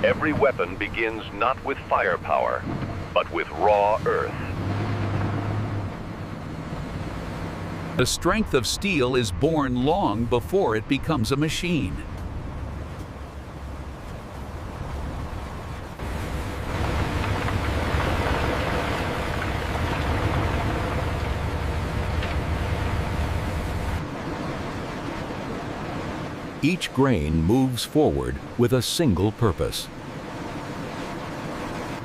Every weapon begins not with firepower, but with raw earth. The strength of steel is born long before it becomes a machine. Each grain moves forward with a single purpose.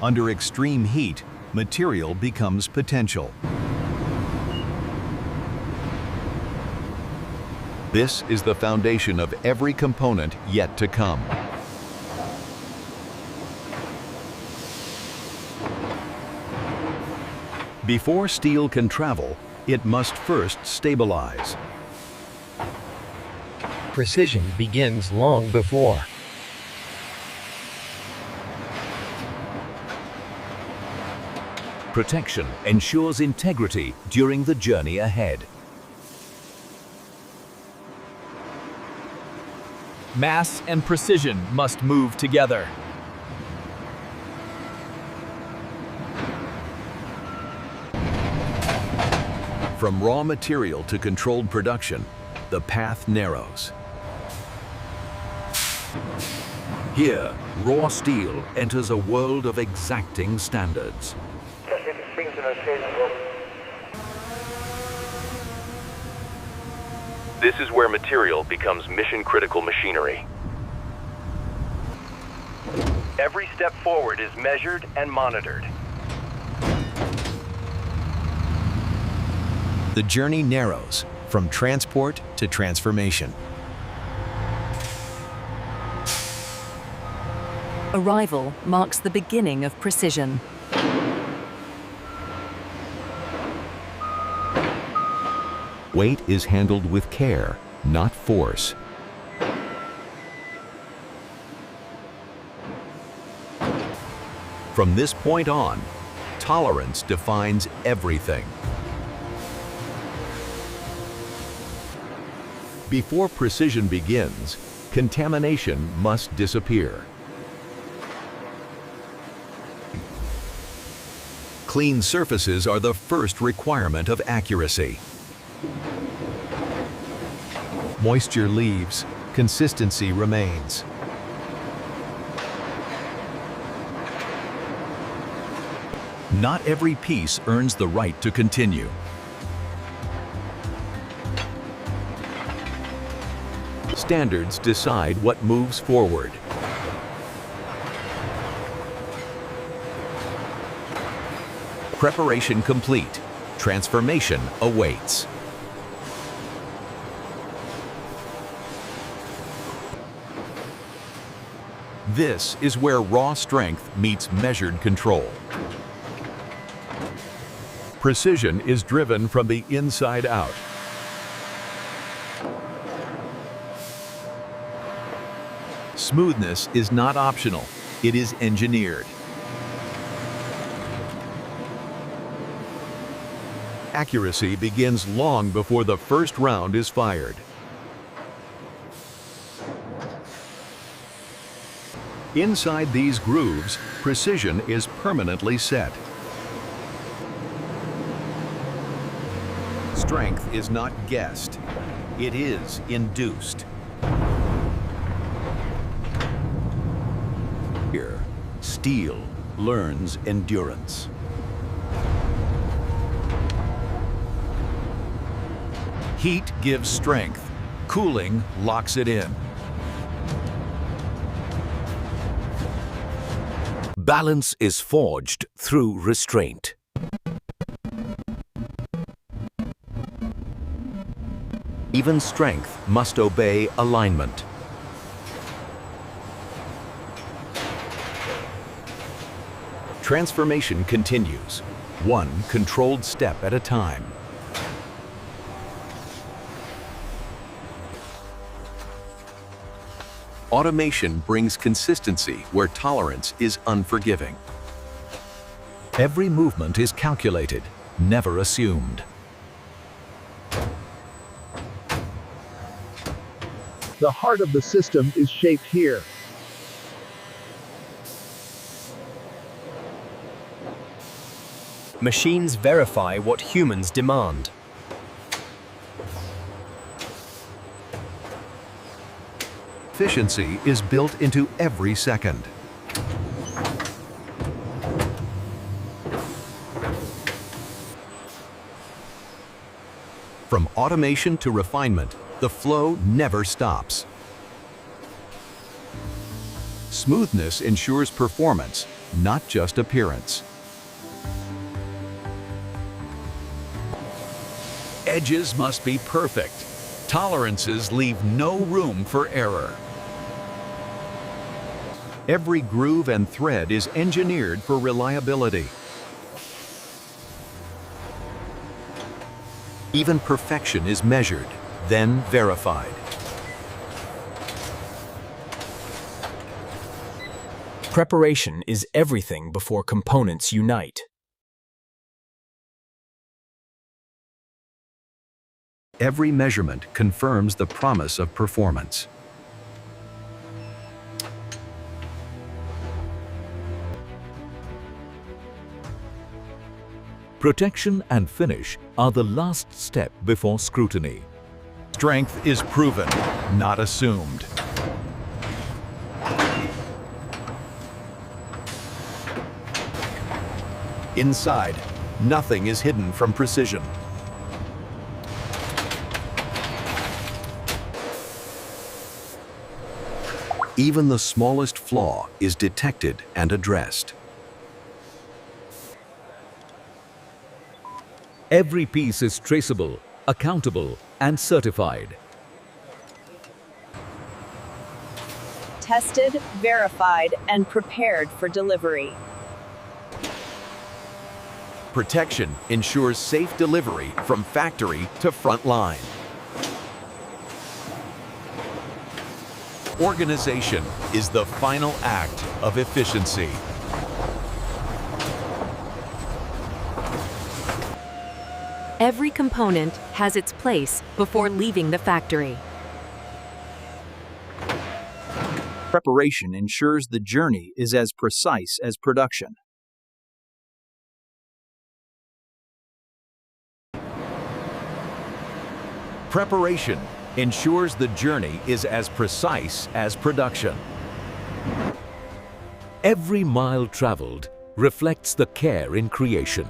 Under extreme heat, material becomes potential. This is the foundation of every component yet to come. Before steel can travel, it must first stabilize. Precision begins long before. Protection ensures integrity during the journey ahead. Mass and precision must move together. From raw material to controlled production, the path narrows. Here, raw steel enters a world of exacting standards. This is where material becomes mission-critical machinery. Every step forward is measured and monitored. The journey narrows from transport to transformation. Arrival marks the beginning of precision. Weight is handled with care, not force. From this point on, tolerance defines everything. Before precision begins, contamination must disappear. Clean surfaces are the first requirement of accuracy. Moisture leaves, consistency remains. Not every piece earns the right to continue. Standards decide what moves forward. Preparation complete. Transformation awaits. This is where raw strength meets measured control. Precision is driven from the inside out. Smoothness is not optional, it is engineered. Accuracy begins long before the first round is fired. Inside these grooves, precision is permanently set. Strength is not guessed, it is induced. Here, steel learns endurance. Heat gives strength, cooling locks it in. Balance is forged through restraint. Even strength must obey alignment. Transformation continues, one controlled step at a time. Automation brings consistency where tolerance is unforgiving. Every movement is calculated, never assumed. The heart of the system is shaped here. Machines verify what humans demand. Efficiency is built into every second. From automation to refinement, the flow never stops. Smoothness ensures performance, not just appearance. Edges must be perfect. Tolerances leave no room for error. Every groove and thread is engineered for reliability. Even perfection is measured, then verified. Preparation is everything before components unite. Every measurement confirms the promise of performance. Protection and finish are the last step before scrutiny. Strength is proven, not assumed. Inside, nothing is hidden from precision. Even the smallest flaw is detected and addressed. Every piece is traceable, accountable, and certified. Tested, verified, and prepared for delivery. Protection ensures safe delivery from factory to front line. Organization is the final act of efficiency. Every component has its place before leaving the factory. Preparation ensures the journey is as precise as production. Preparation ensures the journey is as precise as production. Every mile traveled reflects the care in creation.